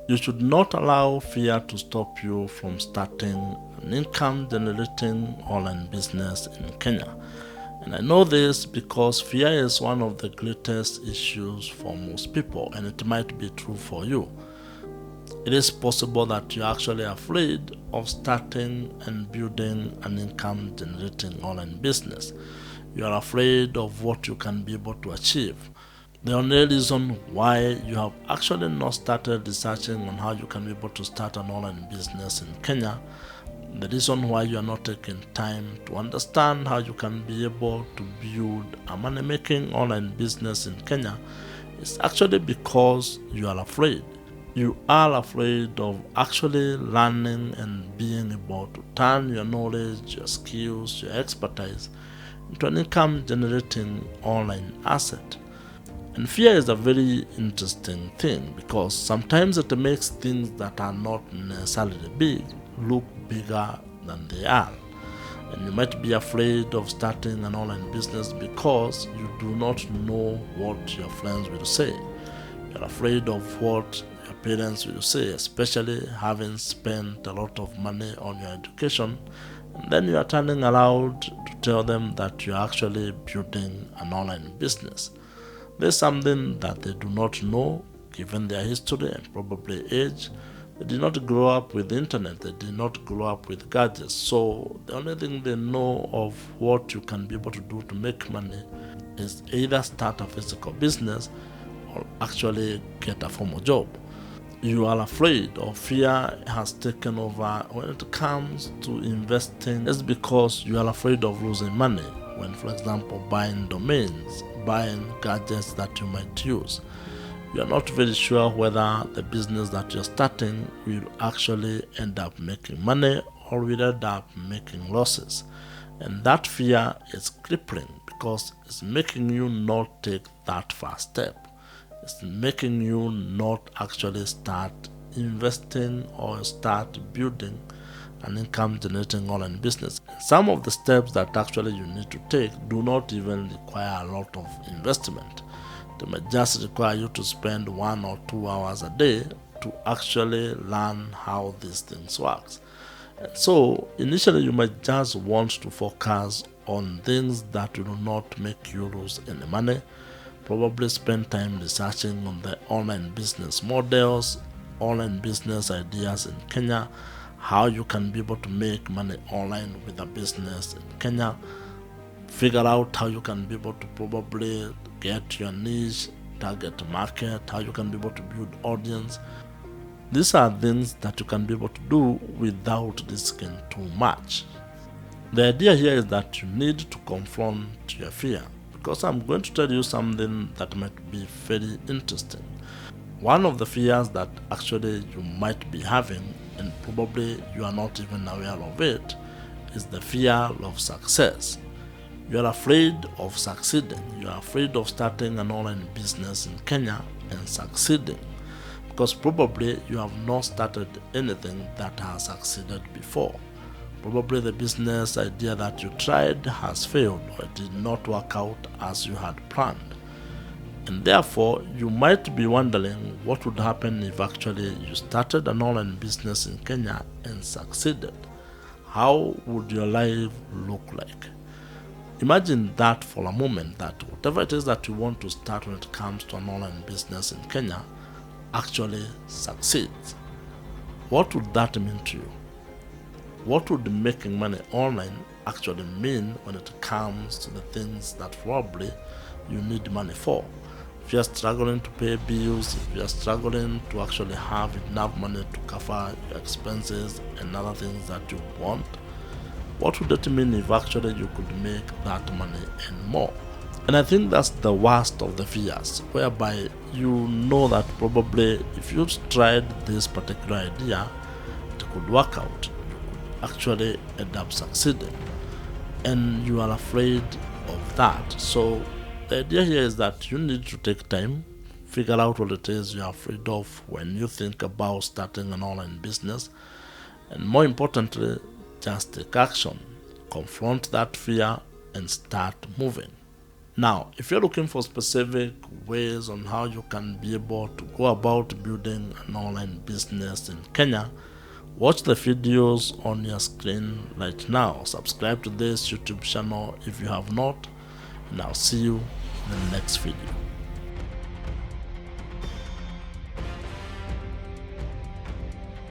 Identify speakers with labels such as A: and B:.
A: You should not allow fear to stop you from starting an income generating online business in Kenya. And I know this because fear is one of the greatest issues for most people, and it might be true for you. It is possible that you're actually afraid of starting and building an income generating online business. You are afraid of what you can be able to achieve. The only reason why you have actually not started researching on how you can be able to start an online business in Kenya, the reason why you are not taking time to understand how you can be able to build a money making online business in Kenya is actually because you are afraid. You are afraid of actually learning and being able to turn your knowledge, your skills, your expertise into an income generating online asset. And fear is a very interesting thing because sometimes it makes things that are not necessarily big look bigger than they are. And you might be afraid of starting an online business because you do not know what your friends will say. You're afraid of what your parents will say, especially having spent a lot of money on your education, and then you are turning around to tell them that you're actually building an online business. There's something that they do not know, given their history and probably age. They did not grow up with the internet, they did not grow up with gadgets. So the only thing they know of what you can be able to do to make money is either start a physical business or actually get a formal job. You are afraid, or fear has taken over when it comes to investing. It's because you are afraid of losing money when, for example, buying domains, buying gadgets that you might use. You are not very sure whether the business that you're starting will actually end up making money or will end up making losses. And that fear is crippling because it's making you not take that first step. It's making you not actually start investing or start building an income generating online business. Some of the steps that actually you need to take do not even require a lot of investment. They may just require you to spend 1 or 2 hours a day to actually learn how these things work. And so initially you might just want to focus on things that will not make you lose any money. Probably spend time researching on the online business models, online business ideas in Kenya, how you can be able to make money online with a business in Kenya. Figure out how you can be able to probably get your niche, target market, how you can be able to build audience. These are things that you can be able to do without risking too much. The idea here is that you need to confront your fear, because I'm going to tell you something that might be very interesting. One of the fears that actually you might be having, and probably you are not even aware of it, is the fear of success. You are afraid of succeeding. You are afraid of starting an online business in Kenya and succeeding, because probably you have not started anything that has succeeded before. Probably the business idea that you tried has failed or it did not work out as you had planned. And therefore, you might be wondering what would happen if actually you started an online business in Kenya and succeeded. How would your life look like? Imagine that for a moment, that whatever it is that you want to start when it comes to an online business in Kenya actually succeeds. What would that mean to you? What would making money online actually mean when it comes to the things that probably you need money for? If you're struggling to pay bills, if you're struggling to actually have enough money to cover your expenses and other things that you want, what would it mean if actually you could make that money and more? And I think that's the worst of the fears, whereby you know that probably if you tried this particular idea, it could work out. Actually end up succeeding, and you are afraid of that. So the idea here is that you need to take time, figure out what it is you're afraid of when you think about starting an online business, and more importantly, just take action, confront that fear and start moving. Now, if you're looking for specific ways on how you can be able to go about building an online business in Kenya, watch the videos on your screen right now. Subscribe to this YouTube channel if you have not, and I'll see you in the next video.